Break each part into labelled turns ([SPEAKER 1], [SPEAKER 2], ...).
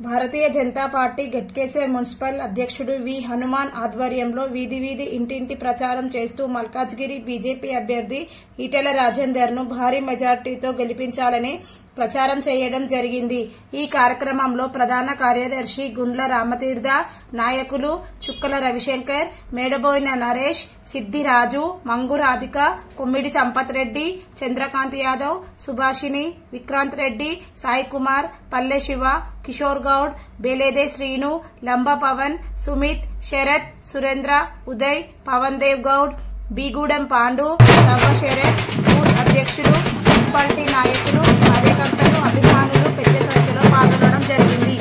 [SPEAKER 1] Bharatiya Janata party Ghatkesar municipal అధ్యక్షుడు వి హనుమాన్ ఆధ్వర్యంలో వీధి వీధి ఇంటింటి ప్రచారం చేస్తూ మల్కాజ్గిరి బీజేపీ అభ్యర్థి ఈటెల రాజేందర్ ను భారీ మెజార్టీతో గెలిపించాలని ప్రచారం చేయడం జరిగింది. ఈ కార్యక్రమంలో ప్రధాన కార్యదర్శి గుండ్ల రామతీర్థ, నాయకులు చుక్కల రవిశంకర్, మేడబోయిన నరేష్, సిద్దిరాజు, మంగు రాధిక, కొమ్మిడి సంపత్ రెడ్డి, చంద్రకాంత్ యాదవ్, సుభాషిణి, విక్రాంత్ రెడ్డి, సాయి కుమార్, పల్లె శివ, కిషోర్ గౌడ్, బేలేదే శ్రీను, లంబ పవన్, సుమిత్, శరత్, సురేంద్ర, ఉదయ్, పవన్ దేవ్ గౌడ్, బీగూడెం పాండు, రవ్వ శరత్, బూత్ అధ్యక్షులు, మున్సిపాలిటీ నాయకులు, కార్యకర్తలు, అభిమానులు పెద్ద సంఖ్యలో పాల్గొనడం జరిగింది.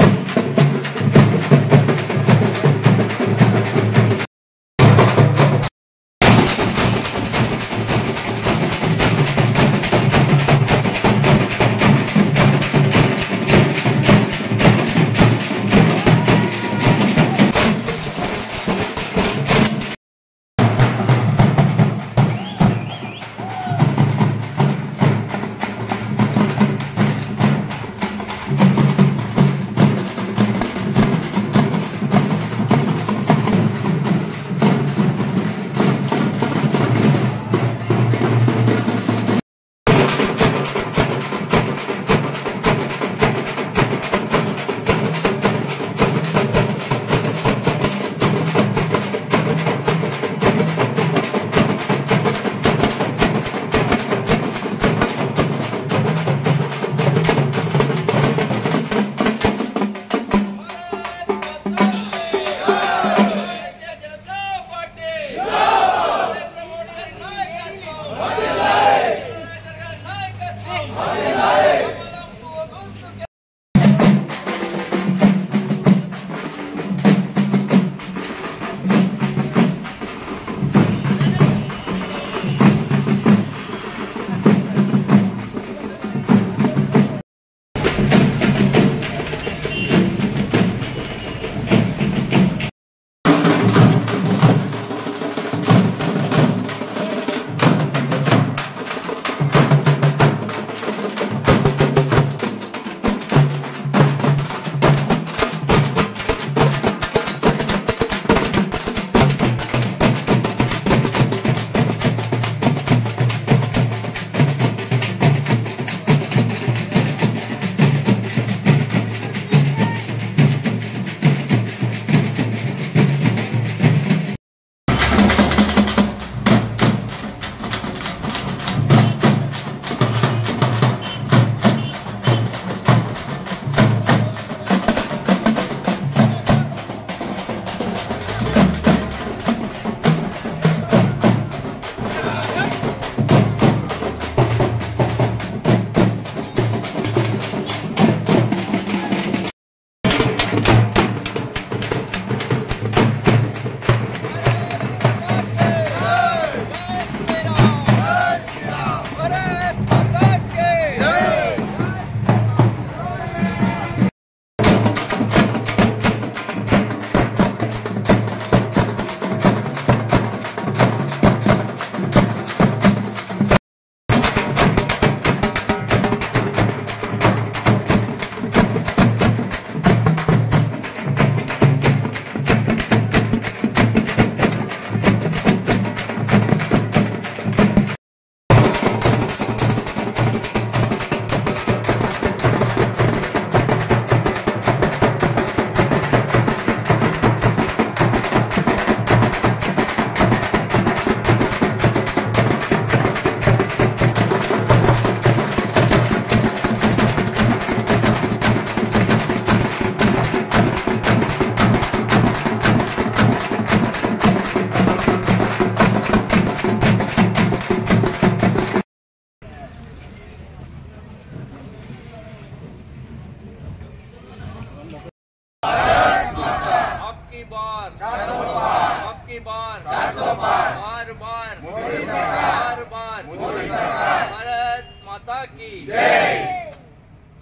[SPEAKER 2] आपकी बार 400 पार बार बार मोदी सरकार बार मोदी सरकार भारत माता की जय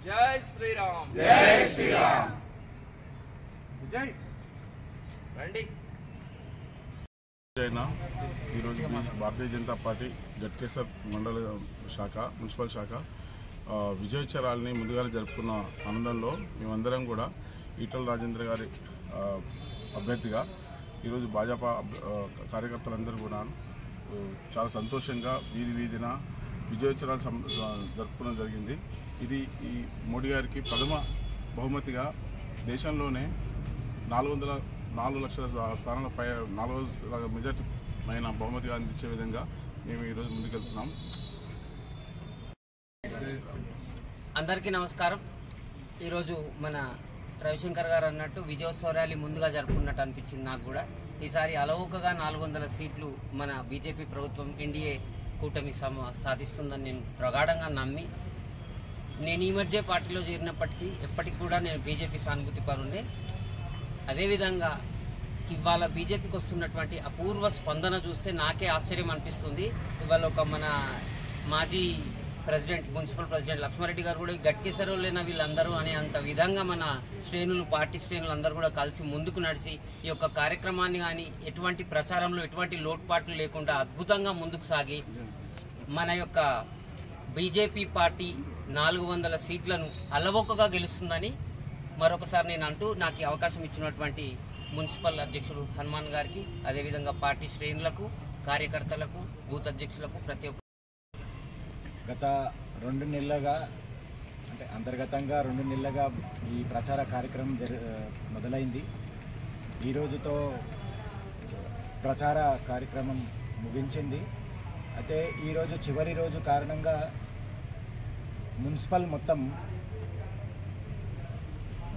[SPEAKER 2] जय श्री राम जय రండి
[SPEAKER 3] భారతీయ జనతా పార్టీ గట్కేసర్ మండల శాఖ మున్సిపల్ శాఖ విజయోత్సవాలని ముందుగా జరుపుకున్న ఆనందంలో మేమందరం కూడా ఈటల రాజేందర్ గారి అభ్యర్థిగా ఈరోజు భాజపా కార్యకర్తలందరూ కూడా చాలా సంతోషంగా వీధిన విజయోత్సవాలు జరుపుకోవడం జరిగింది. ఇది ఈ మోడీ గారికి ప్రథమ బహుమతిగా దేశంలోనే 4 లక్షల స్థానాల 4 మెజార్టీ అయిన బహుమతిగా అందించే విధంగా మేము ఈరోజు ముందుకెళ్తున్నాం.
[SPEAKER 4] అందరికీ నమస్కారం. ఈరోజు మన రవిశంకర్ గారు అన్నట్టు విజయోత్సవ ర్యాలీ ముందుగా జరుపుకున్నట్టు అనిపించింది నాకు కూడా. ఈసారి అలవోకగా 400 సీట్లు మన బీజేపీ ప్రభుత్వం ఎన్డీఏ కూటమి సాధిస్తుందని నేను ప్రగాఢంగా నమ్మి, నేను ఈ మధ్య పార్టీలో చేరినప్పటికీ ఎప్పటికి కూడా నేను బీజేపీ సానుభూతి పరుండే. అదేవిధంగా ఇవాళ బీజేపీకి వస్తున్నటువంటి అపూర్వ స్పందన చూస్తే నాకే ఆశ్చర్యం అనిపిస్తుంది. ఇవాళ ఒక మన మాజీ ప్రెసిడెంట్, మున్సిపల్ ప్రెసిడెంట్ లక్ష్మారెడ్డి గారు కూడా గట్కేసరోలేనా వీళ్ళందరూ అనే అంత విధంగా మన శ్రేణులు, పార్టీ శ్రేణులు అందరూ కూడా కలిసి ముందుకు నడిచి ఈ యొక్క కార్యక్రమాన్ని కానీ ఎటువంటి ప్రచారంలో ఎటువంటి లోటుపాట్లు లేకుండా అద్భుతంగా ముందుకు సాగి మన యొక్క బీజేపీ పార్టీ 400 సీట్లను అలవోకగా గెలుస్తుందని మరొకసారి నేను అంటూ నాకు ఈ అవకాశం ఇచ్చినటువంటి మున్సిపల్ అధ్యక్షుడు హనుమాన్ గారికి, అదేవిధంగా పార్టీ శ్రేణులకు, కార్యకర్తలకు, బూత్ అధ్యక్షులకు, ప్రతి ఒక్క
[SPEAKER 5] గత 2 నెలలుగా అంటే అంతర్గతంగా 2 నెలలుగా ఈ ప్రచార కార్యక్రమం మొదలైంది. ఈ రోజుతో ప్రచార కార్యక్రమం ముగించింది. అయితే ఈరోజు చివరి రోజు కారణంగా మున్సిపల్ మొత్తం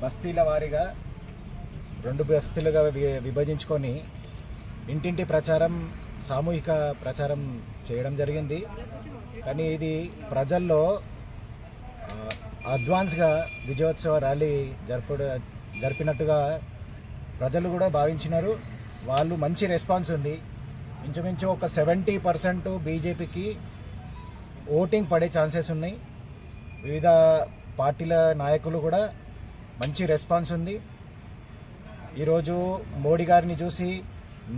[SPEAKER 5] బస్తీల వారీగా 2 బస్తీలుగా విభజించుకొని ఇంటింటి ప్రచారం, సామూహిక ప్రచారం చేయడం జరిగింది. కానీ ఇది ప్రజల్లో అడ్వాన్స్గా విజయోత్సవ ర్యాలీ జరిపినట్టుగా ప్రజలు కూడా భావించినారు. వాళ్ళు మంచి రెస్పాన్స్ ఉంది. ఇంచుమించు ఒక 70% బీజేపీకి ఓటింగ్ పడే ఛాన్సెస్ ఉన్నాయి. వివిధ పార్టీల నాయకులు కూడా మంచి రెస్పాన్స్ ఉంది. ఈరోజు మోడీ గారిని చూసి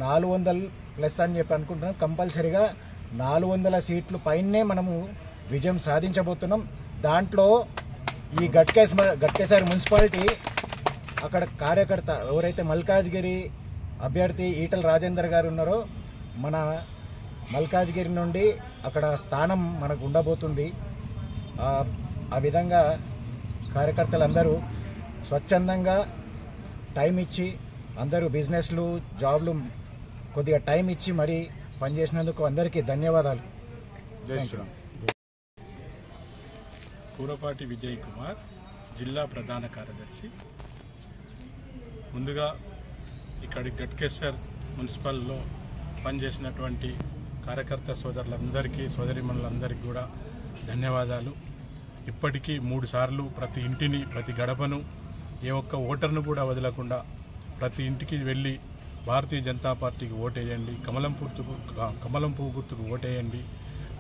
[SPEAKER 5] 400+ అని చెప్పి అనుకుంటున్నాం. కంపల్సరీగా 400 సీట్లు పైనే మనము విజయం సాధించబోతున్నాం. దాంట్లో ఈ గట్కేసర్ మున్సిపాలిటీ అక్కడ కార్యకర్త ఎవరైతే మల్కాజ్గిరి అభ్యర్థి ఈటల రాజేందర్ గారు ఉన్నారో, మన మల్కాజ్గిరి నుండి అక్కడ స్థానం మనకు ఉండబోతుంది. ఆ విధంగా కార్యకర్తలందరూ స్వచ్ఛందంగా టైం ఇచ్చి, అందరూ బిజినెస్లు, జాబ్లు కొద్దిగా టైం ఇచ్చి మరీ పనిచేసినందుకు అందరికీ ధన్యవాదాలు.
[SPEAKER 3] జై శ్రీరామ్.
[SPEAKER 6] పూరపాటి విజయ్ కుమార్, జిల్లా ప్రధాన కార్యదర్శి. ముందుగా ఇక్కడి గట్కేసర్ మున్సిపల్లో పనిచేసినటువంటి కార్యకర్త సోదరులందరికీ, సోదరిమణులందరికీ కూడా ధన్యవాదాలు. ఇప్పటికీ 3 సార్లు ప్రతి ఇంటిని, ప్రతి గడపను, ఏ ఒక్క ఓటర్ను కూడా వదలకుండా ప్రతి ఇంటికి వెళ్ళి భారతీయ జనతా పార్టీకి ఓటేయండి, కమలం పువ్వు గుర్తుకు ఓటేయండి,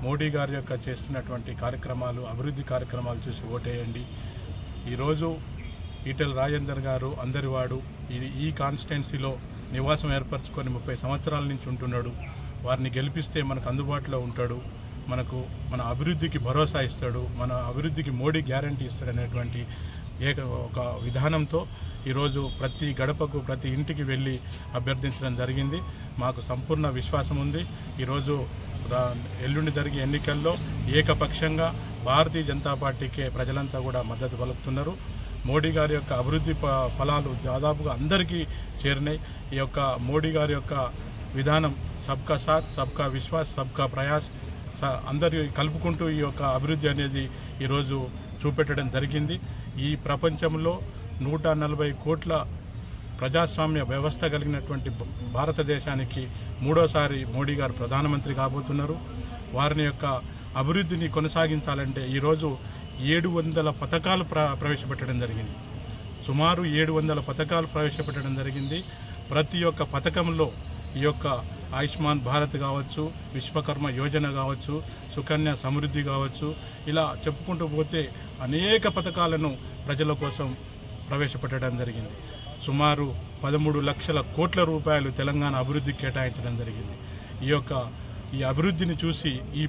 [SPEAKER 6] మోడీ గారి యొక్క చేస్తున్నటువంటి కార్యక్రమాలు, అభివృద్ధి కార్యక్రమాలు చూసి ఓటేయండి. ఈరోజు ఈటల రాజేందర్ గారు అందరివాడు ఈ కాన్స్టిట్యున్సీలో నివాసం ఏర్పరచుకొని 30 సంవత్సరాల నుంచి ఉంటున్నాడు. వారిని గెలిపిస్తే మనకు అందుబాటులో ఉంటాడు, మన అభివృద్ధికి భరోసా ఇస్తాడు, మన అభివృద్ధికి మోడీ గ్యారంటీ ఇస్తాడనేటువంటి ఒక విధానంతో ఈరోజు ప్రతి గడపకు, ప్రతి ఇంటికి వెళ్ళి అభ్యర్థించడం జరిగింది. మాకు సంపూర్ణ విశ్వాసం ఉంది. ఈరోజు ఎల్లుండి జరిగే ఎన్నికల్లో ఏకపక్షంగా భారతీయ జనతా పార్టీకే ప్రజలంతా కూడా మద్దతు పలుకుతున్నారు. మోడీ గారి యొక్క అభివృద్ధి ఫలాలు దాదాపుగా అందరికీ చేరినాయి. ఈ యొక్క మోడీ గారి యొక్క విధానం సబ్కా సాత్, సబ్కా విశ్వాస్, సబ్కా ప్రయాస్, అందరి కలుపుకుంటూ ఈ యొక్క అభివృద్ధి అనేది ఈరోజు చూపెట్టడం జరిగింది. ఈ ప్రపంచంలో 140 కోట్ల ప్రజాస్వామ్య వ్యవస్థ కలిగినటువంటి భారతదేశానికి 3వసారి మోడీ గారు ప్రధానమంత్రి కాబోతున్నారు. వారిని యొక్క అభివృద్ధిని కొనసాగించాలంటే ఈరోజు 700 పథకాలు ప్రవేశపెట్టడం జరిగింది. సుమారు 700 పథకాలు ప్రవేశపెట్టడం జరిగింది. ప్రతి ఒక్క పథకంలో ఈ యొక్క ఆయుష్మాన్ భారత్ కావచ్చు, విశ్వకర్మ యోజన కావచ్చు, సుకన్య సమృద్ధి కావచ్చు, ఇలా చెప్పుకుంటూ పోతే అనేక పథకాలను ప్రజల కోసం ప్రవేశపెట్టడం జరిగింది. సుమారు 13 లక్షల కోట్ల రూపాయలు తెలంగాణ అభివృద్ధికి కేటాయించడం జరిగింది. ఈ అభివృద్ధిని చూసి ఈ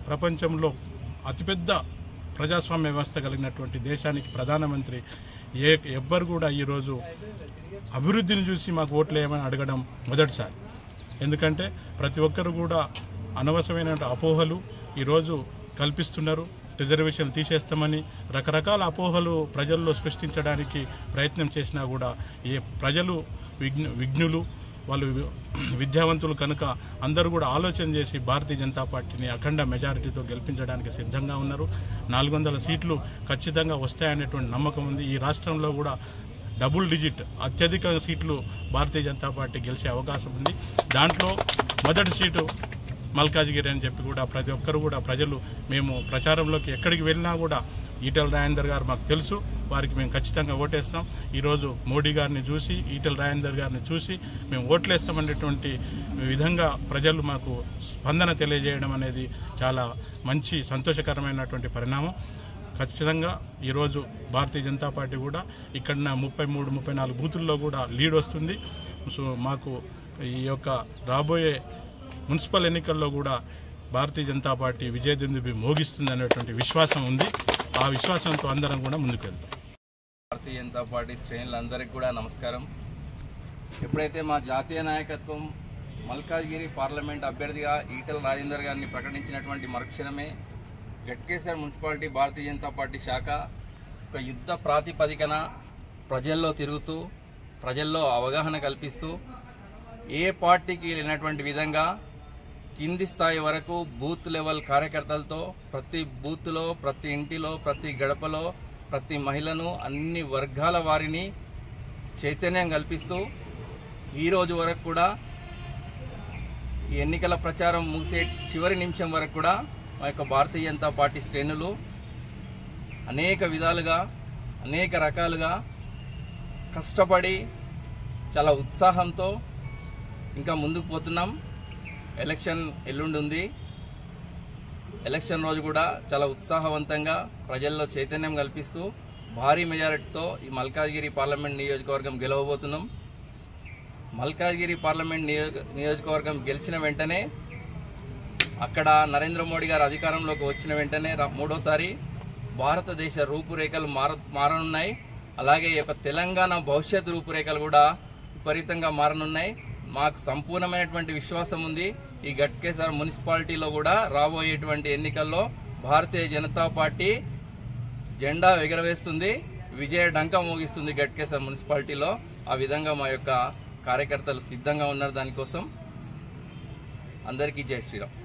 [SPEAKER 6] ప్రపంచంలో అతిపెద్ద ప్రజాస్వామ్య వ్యవస్థ కలిగినటువంటి దేశానికి ప్రధానమంత్రి ఎవ్వరు కూడా ఈరోజు అభివృద్ధిని చూసి మాకు ఓట్లు వేయమని అడగడం మొదటిసారి. ఎందుకంటే ప్రతి ఒక్కరు కూడా అనవసరమైన అపోహలు ఈరోజు కల్పిస్తున్నారు. రిజర్వేషన్ తీసేస్తామని రకరకాల అపోహలు ప్రజల్లో సృష్టించడానికి ప్రయత్నం చేసినా కూడా ప్రజలు విజ్ఞులు, వాళ్ళు విద్యావంతులు కనుక అందరూ కూడా ఆలోచన చేసి భారతీయ జనతా పార్టీని అఖండ మెజారిటీతో గెలిపించడానికి సిద్ధంగా ఉన్నారు. 400 సీట్లు ఖచ్చితంగా వస్తాయనేటువంటి నమ్మకం ఉంది. ఈ రాష్ట్రంలో కూడా డబుల్ డిజిట్ అత్యధిక సీట్లు భారతీయ జనతా పార్టీ గెలిచే అవకాశం ఉంది. దాంట్లో మొదటి సీటు మల్కాజ్గిరి అని చెప్పి కూడా ప్రతి ఒక్కరు కూడా ప్రజలు మేము ప్రచారంలోకి ఎక్కడికి వెళ్ళినా కూడా ఈటెల రాజేందర్ గారు మాకు తెలుసు, వారికి మేము ఖచ్చితంగా ఓటేస్తాం. ఈరోజు మోడీ గారిని చూసి ఈటెల రాజేందర్ గారిని చూసి మేము ఓట్లేస్తామనేటువంటి విధంగా ప్రజలు మాకు స్పందన తెలియజేయడం అనేది చాలా మంచి సంతోషకరమైనటువంటి పరిణామం. ఖచ్చితంగా ఈరోజు భారతీయ జనతా పార్టీ కూడా ఇక్కడ 33-34 బూతుల్లో కూడా లీడ్ వస్తుంది. సో మాకు ఈ యొక్క రాబోయే మున్సిపల్ ఎన్నికల్లో కూడా భారతీయ జనతా పార్టీ విజయదుందుబి మోగిస్తుంది అనేటువంటి విశ్వాసం ఉంది. ఆ విశ్వాసంతో అందరం కూడా ముందుకు వెళ్తాం.
[SPEAKER 2] భారతీయ జనతా పార్టీ శ్రేణులందరికీ కూడా నమస్కారం. ఎప్పుడైతే మా జాతీయ నాయకత్వం మల్కాజ్గిరి పార్లమెంట్ అభ్యర్థిగా ఈటెల రాజేందర్ గారిని ప్రకటించినటువంటి మరుక్షణమే గట్కేసర్ మున్సిపాలిటీ భారతీయ జనతా పార్టీ శాఖ ఒక యుద్ధ ప్రాతిపదికన ప్రజల్లో తిరుగుతూ ప్రజల్లో అవగాహన కల్పిస్తూ ఏ పార్టీకి లేనటువంటి విధంగా కింది స్థాయి వరకు బూత్ లెవెల్ కార్యకర్తలతో ప్రతి బూత్లో, ప్రతి ఇంటిలో, ప్రతి గడపలో ప్రతి మహిళను, అన్ని వర్గాల వారిని చైతన్యం కల్పిస్తూ ఈరోజు వరకు కూడా ఈ ఎన్నికల ప్రచారం ముగిసే చివరి నిమిషం వరకు కూడా మా యొక్క భారతీయ జనతా పార్టీ శ్రేణులు అనేక విధాలుగా అనేక రకాలుగా కష్టపడి చాలా ఉత్సాహంతో ఇంకా ముందుకు పోతున్నాం. ఎలక్షన్ ఎల్లుండి ఉంది. ఎలక్షన్ రోజు కూడా చాలా ఉత్సాహవంతంగా ప్రజల్లో చైతన్యం కల్పిస్తూ భారీ మెజారిటీతో ఈ మల్కాజ్గిరి పార్లమెంట్ నియోజకవర్గం గెలవబోతున్నాం. మల్కాజ్గిరి పార్లమెంట్ నియోజకవర్గం గెలిచిన వెంటనే అక్కడ నరేంద్ర మోడీ గారు అధికారంలోకి వచ్చిన వెంటనే మూడోసారి భారతదేశ రూపురేఖలు మారనున్నాయి. అలాగే ఈ యొక్క తెలంగాణ భవిష్యత్ రూపురేఖలు కూడా విపరీతంగా మారనున్నాయి. మాకు సంపూర్ణమైనటువంటి విశ్వాసం ఉంది. ఈ గట్కేసర్ మున్సిపాలిటీలో కూడా రాబోయేటువంటి ఎన్నికల్లో భారతీయ జనతా పార్టీ జెండా ఎగరవేస్తుంది, విజయ డంకా మోగిస్తుంది గట్కేసర్ మున్సిపాలిటీలో. ఆ విధంగా మా యొక్క కార్యకర్తలు సిద్ధంగా ఉన్నారు. దానికోసం అందరికీ జై శ్రీరామ్.